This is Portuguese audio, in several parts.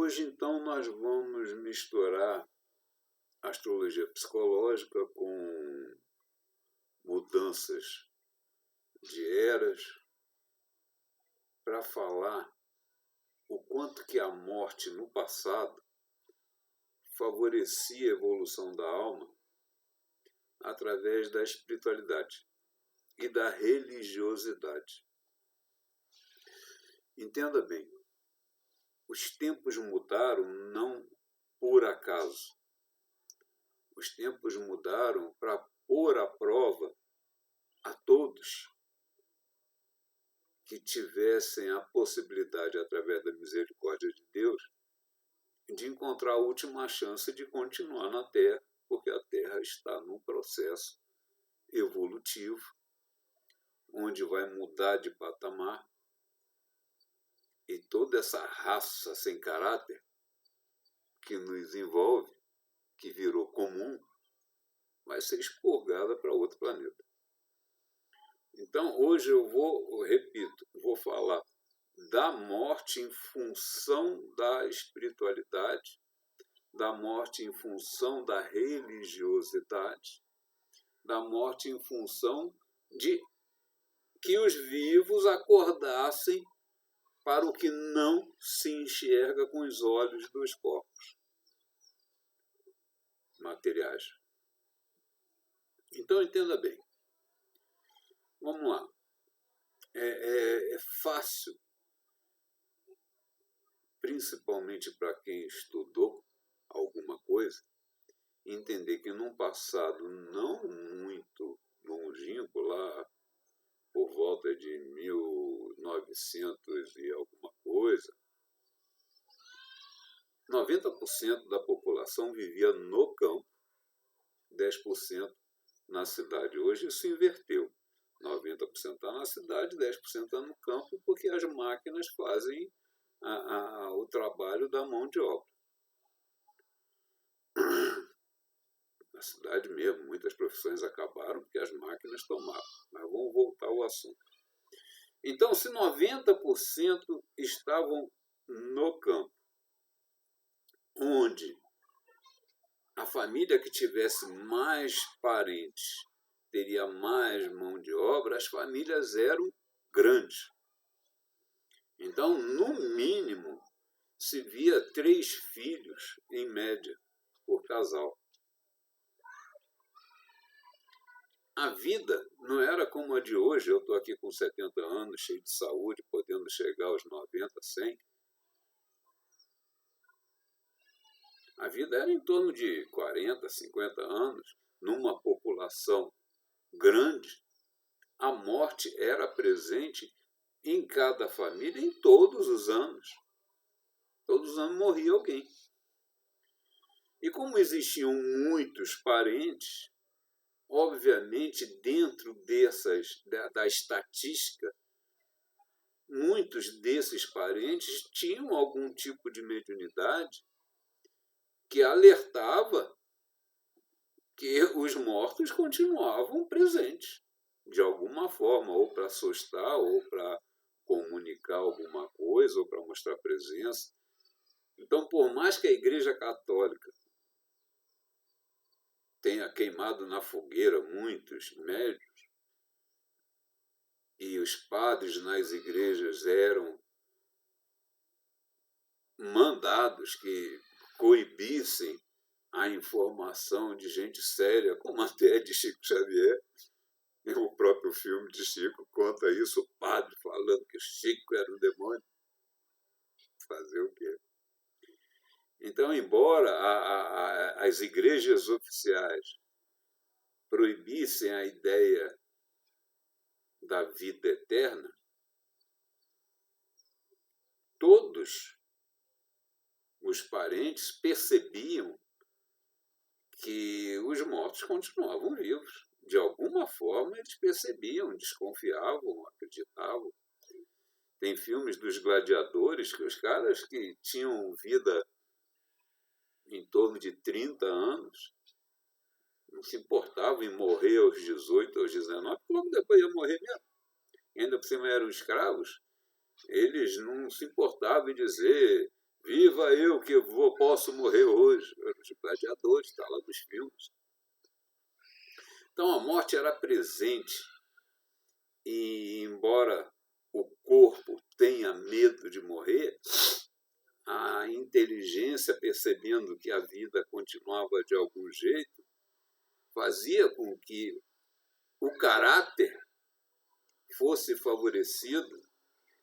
Hoje, então, nós vamos misturar astrologia psicológica com mudanças de eras para falar o quanto que a morte no passado favorecia a evolução da alma através da espiritualidade e da religiosidade. Entenda bem, os tempos mudaram não por acaso. Os tempos mudaram para pôr à prova a todos que tivessem a possibilidade, através da misericórdia de Deus, de encontrar a última chance de continuar na Terra, porque a Terra está num processo evolutivo, onde vai mudar de patamar, e toda essa raça sem caráter que nos envolve, que virou comum, vai ser expurgada para outro planeta. Então, hoje vou falar da morte em função da espiritualidade, da morte em função da religiosidade, da morte em função de que os vivos acordassem para o que não se enxerga com os olhos dos corpos materiais. Então, entenda bem. Vamos lá. É fácil, principalmente para quem estudou alguma coisa, entender que num passado não muito longínquo, lá por volta de 1900 e alguma coisa, 90% da população vivia no campo, 10% na cidade. Hoje isso inverteu. 90% está na cidade, 10% está no campo, porque as máquinas fazem o trabalho da mão de obra. Na cidade mesmo, muitas profissões acabaram porque as máquinas tomaram. Mas vamos voltar ao assunto. Então, se 90% estavam no campo, onde a família que tivesse mais parentes teria mais mão de obra, as famílias eram grandes. Então, no mínimo, se via 3 filhos, em média, por casal. A vida não era como a de hoje. Eu estou aqui com 70 anos, cheio de saúde, podendo chegar aos 90, 100. A vida era em torno de 40, 50 anos, numa população grande. A morte era presente em cada família, em todos os anos. Todos os anos morria alguém. E como existiam muitos parentes, obviamente, dentro da estatística, muitos desses parentes tinham algum tipo de mediunidade que alertava que os mortos continuavam presentes, de alguma forma, ou para assustar, ou para comunicar alguma coisa, ou para mostrar presença. Então, por mais que a Igreja Católica tenha queimado na fogueira muitos médiuns, e os padres nas igrejas eram mandados que coibissem a informação de gente séria, como até de Chico Xavier. O próprio filme de Chico conta isso, o padre falando que Chico era um demônio. Fazer o quê? Então, embora as igrejas oficiais proibissem a ideia da vida eterna, todos os parentes percebiam que os mortos continuavam vivos. De alguma forma, eles percebiam, desconfiavam, acreditavam. Tem filmes dos gladiadores que os caras que tinham vida em torno de 30 anos não se importavam em morrer aos 18, aos 19, porque logo depois ia morrer mesmo. E ainda por cima eram escravos. Eles não se importavam em dizer Viva eu que posso morrer hoje. Os gladiadores, está lá nos filmes. Então a morte era presente e, embora o corpo tenha medo de morrer, a inteligência, percebendo que a vida continuava de algum jeito, fazia com que o caráter fosse favorecido,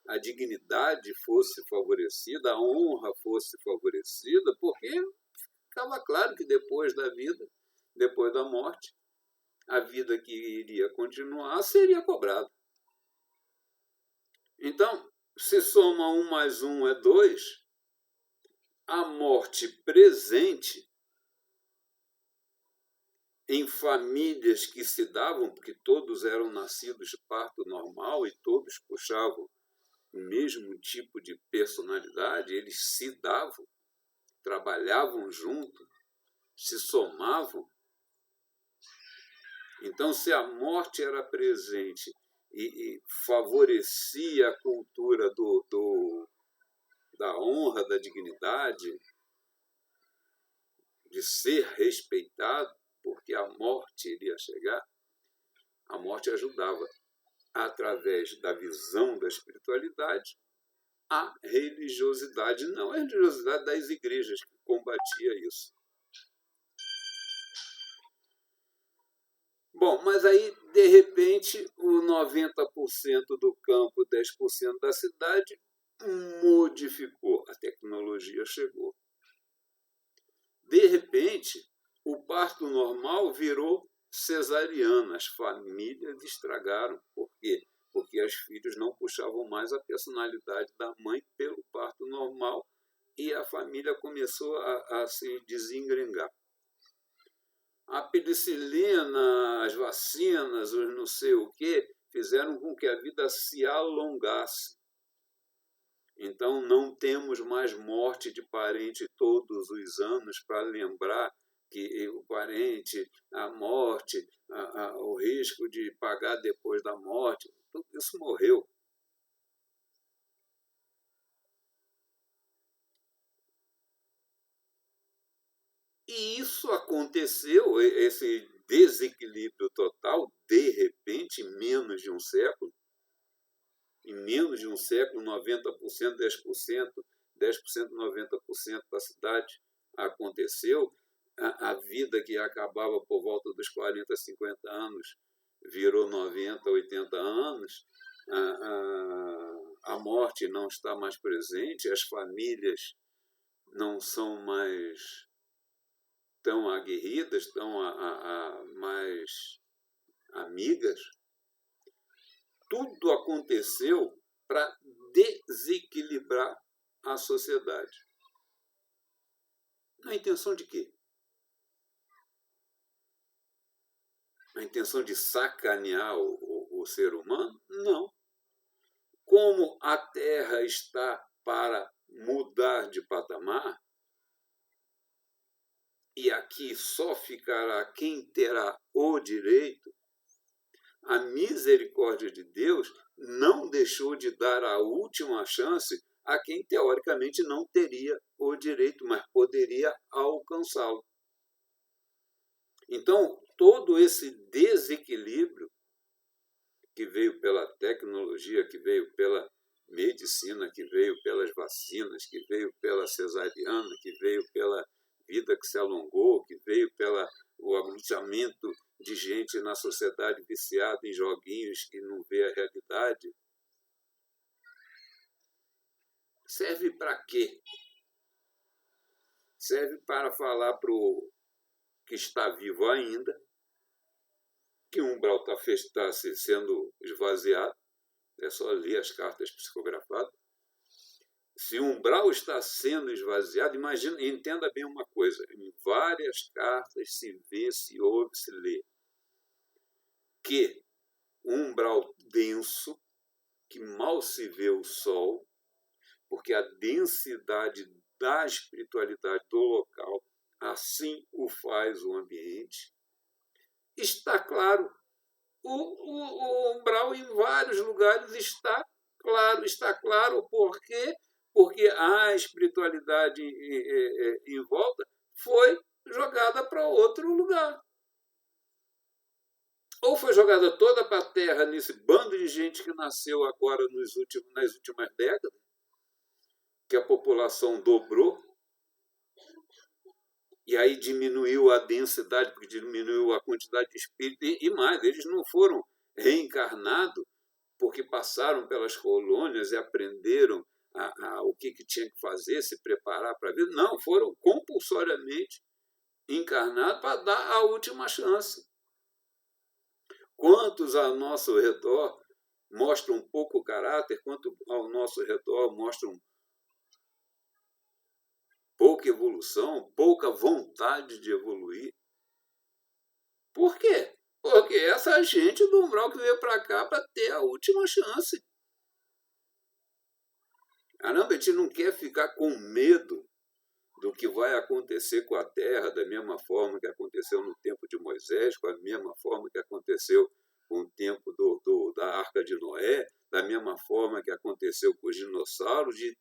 a dignidade fosse favorecida, a honra fosse favorecida, porque ficava claro que depois da vida, depois da morte, a vida que iria continuar seria cobrada. Então, se soma 1 mais 1 é 2, a morte presente em famílias que se davam, porque todos eram nascidos de parto normal e todos puxavam o mesmo tipo de personalidade, eles se davam, trabalhavam junto, se somavam. Então, se a morte era presente e favorecia a cultura da honra, da dignidade, de ser respeitado, porque a morte iria chegar, a morte ajudava, através da visão da espiritualidade, a religiosidade, não a religiosidade das igrejas que combatia isso. Bom, mas aí, de repente, o 90% do campo, 10% da cidade modificou. A tecnologia chegou. De repente, o parto normal virou cesariana. As famílias estragaram. Por quê? Porque os filhos não puxavam mais a personalidade da mãe pelo parto normal e a família começou a se desengrengar. A penicilina, as vacinas, os não sei o quê, fizeram com que a vida se alongasse. Então, não temos mais morte de parente todos os anos para lembrar que o parente, a morte, o risco de pagar depois da morte, tudo isso morreu. E isso aconteceu, esse desequilíbrio total, de repente, em menos de um século. Em menos de um século, 90%, 10%, 10%, 90% da cidade aconteceu. A vida que acabava por volta dos 40, 50 anos virou 90, 80 anos. A morte não está mais presente, as famílias não são mais tão aguerridas, tão mais amigas. Tudo aconteceu para desequilibrar a sociedade. Na intenção de quê? Na intenção de sacanear o ser humano? Não. Como a Terra está para mudar de patamar, e aqui só ficará quem terá o direito, a misericórdia de Deus não deixou de dar a última chance a quem teoricamente não teria o direito, mas poderia alcançá-lo. Então, todo esse desequilíbrio que veio pela tecnologia, que veio pela medicina, que veio pelas vacinas, que veio pela cesariana, que veio pela vida que se alongou, que veio pelo aglutinamento de gente na sociedade viciada em joguinhos que não vê a realidade. Serve para quê? Serve para falar para o que está vivo ainda que o umbral está sendo esvaziado. É só ler as cartas psicografadas. Se o umbral está sendo esvaziado, imagina, entenda bem uma coisa, em várias cartas se vê, se ouve, se lê, que um umbral denso, que mal se vê o sol, porque a densidade da espiritualidade do local, assim o faz o ambiente, está claro. O umbral em vários lugares está claro. Está claro por quê? porque a espiritualidade em volta foi jogada para outro lugar. Ou foi jogada toda para a Terra nesse bando de gente que nasceu agora nas últimas décadas, que a população dobrou, e aí diminuiu a densidade, porque diminuiu a quantidade de espírito, e mais, eles não foram reencarnados porque passaram pelas colônias e aprenderam o que tinha que fazer, se preparar para a vida. Não, foram compulsoriamente encarnados para dar a última chance. Quantos ao nosso redor mostram pouco caráter, quanto ao nosso redor mostram pouca evolução, pouca vontade de evoluir. Por quê? Porque essa gente do umbral que veio para cá para ter a última chance. Caramba, a gente não quer ficar com medo do que vai acontecer com a Terra, da mesma forma que aconteceu no tempo de Moisés, com a mesma forma que aconteceu com o tempo da Arca de Noé, da mesma forma que aconteceu com os dinossauros, de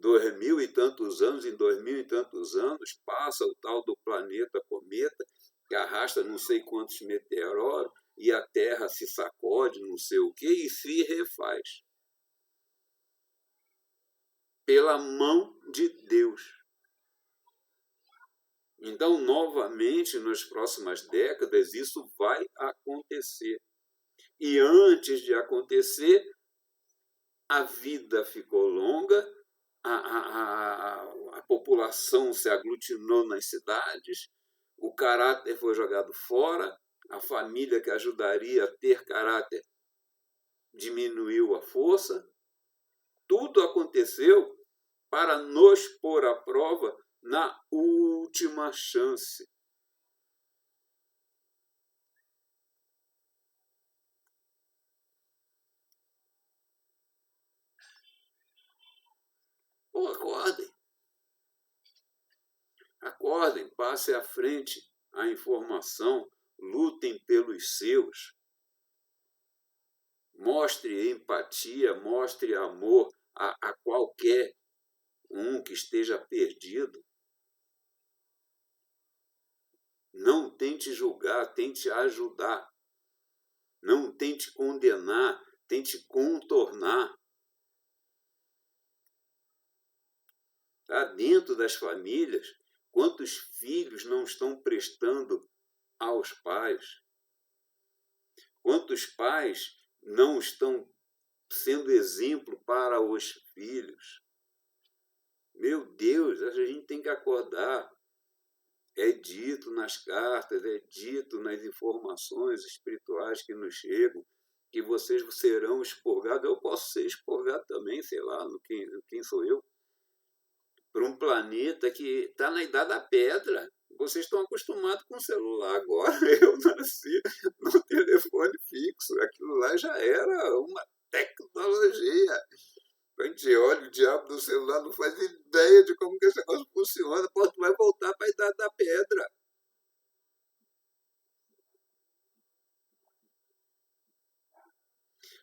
2000 e tantos anos, em 2000 e tantos anos, passa o tal do planeta cometa, que arrasta não sei quantos meteoros, e a Terra se sacode, não sei o quê, e se refaz. Pela mão de Deus. Então, novamente, nas próximas décadas, isso vai acontecer. E antes de acontecer, a vida ficou longa, a população se aglutinou nas cidades, o caráter foi jogado fora, a família que ajudaria a ter caráter diminuiu a força. Tudo aconteceu para nos pôr à prova na última chance. Pô, acordem. Acordem, passem à frente a informação, lutem pelos seus. Mostre empatia, mostre amor a qualquer um que esteja perdido. Não tente julgar, tente ajudar. Não tente condenar, tente contornar. Tá? Dentro das famílias, quantos filhos não estão prestando aos pais? Quantos pais não estão sendo exemplo para os filhos? Meu Deus, a gente tem que acordar. É dito nas cartas, é dito nas informações espirituais que nos chegam, que vocês serão expurgados. Eu posso ser expurgado também, sei lá, quem sou eu? Para um planeta que está na idade da pedra. Vocês estão acostumados com o celular agora. Eu nasci no telefone fixo. Aquilo lá já era uma tecnologia. A gente olha, o diabo do celular não faz ideia de como que esse negócio funciona. Pô, tu vai voltar para a idade da pedra.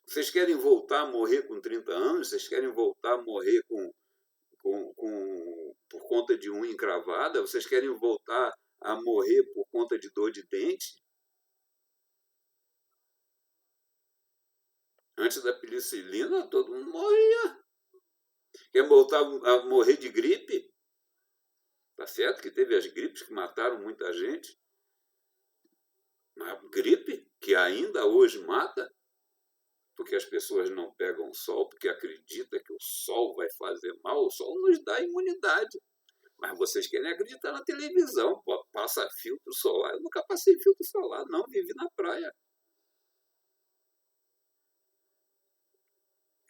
Vocês querem voltar a morrer com 30 anos? Vocês querem voltar a morrer por conta de unha encravada? Vocês querem voltar a morrer por conta de dor de dente? Antes da penicilina, todo mundo morria. Quer voltar a morrer de gripe? Tá certo que teve as gripes que mataram muita gente. Mas gripe, que ainda hoje mata, porque as pessoas não pegam sol, porque acreditam que o sol vai fazer mal. O sol nos dá imunidade. Mas vocês querem acreditar na televisão, passa filtro solar. Eu nunca passei filtro solar, não, vivi na praia.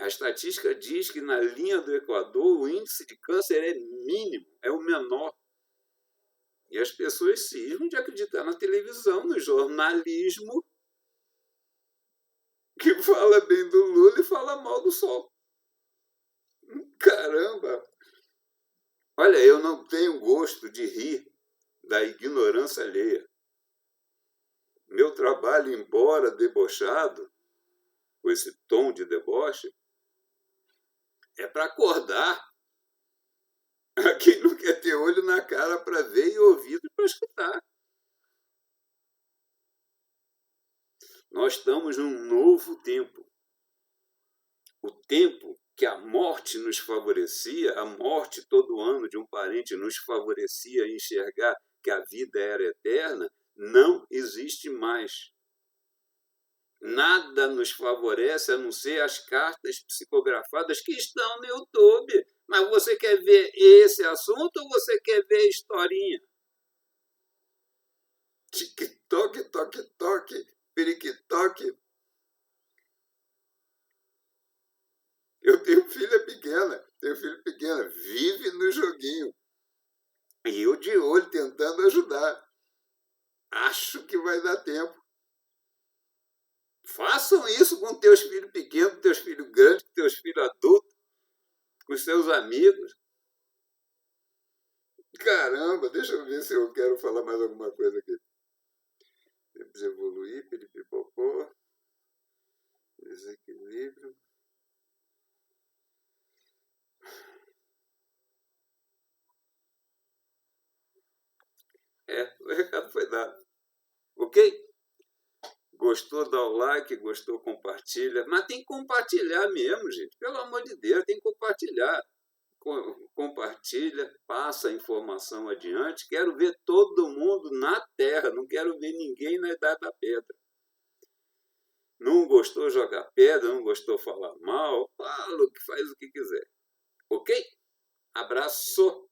A estatística diz que na linha do Equador o índice de câncer é mínimo, é o menor. E as pessoas cismam de acreditar na televisão, no jornalismo, que fala bem do Lula e fala mal do sol. Caramba! Olha, eu não tenho gosto de rir da ignorância alheia. Meu trabalho, embora debochado, com esse tom de deboche, É para acordar. Quem não quer ter olho na cara para ver e ouvido para escutar. Nós estamos num novo tempo. O tempo que a morte nos favorecia, a morte todo ano de um parente nos favorecia a enxergar que a vida era eterna, não existe mais. Nada nos favorece a não ser as cartas psicografadas que estão no YouTube. Mas você quer ver esse assunto ou você quer ver a historinha? Tic-toc, toque-toque, periquitoque. Eu tenho filha pequena, vive no joguinho. E eu de olho tentando ajudar. Acho que vai dar tempo. Façam isso com teus filhos pequenos, com teus filhos grandes, com teus filhos adultos, com seus amigos. Caramba, deixa eu ver se eu quero falar mais alguma coisa aqui. Temos evoluir, piripipopó, desequilíbrio. O recado foi dado. Ok? Gostou, dá o like, gostou, compartilha. Mas tem que compartilhar mesmo, gente. Pelo amor de Deus, tem que compartilhar. Compartilha, passa a informação adiante. Quero ver todo mundo na Terra, não quero ver ninguém na Idade da Pedra. Não gostou jogar pedra, não gostou falar mal, fala, faz o que quiser. Ok? Abraço!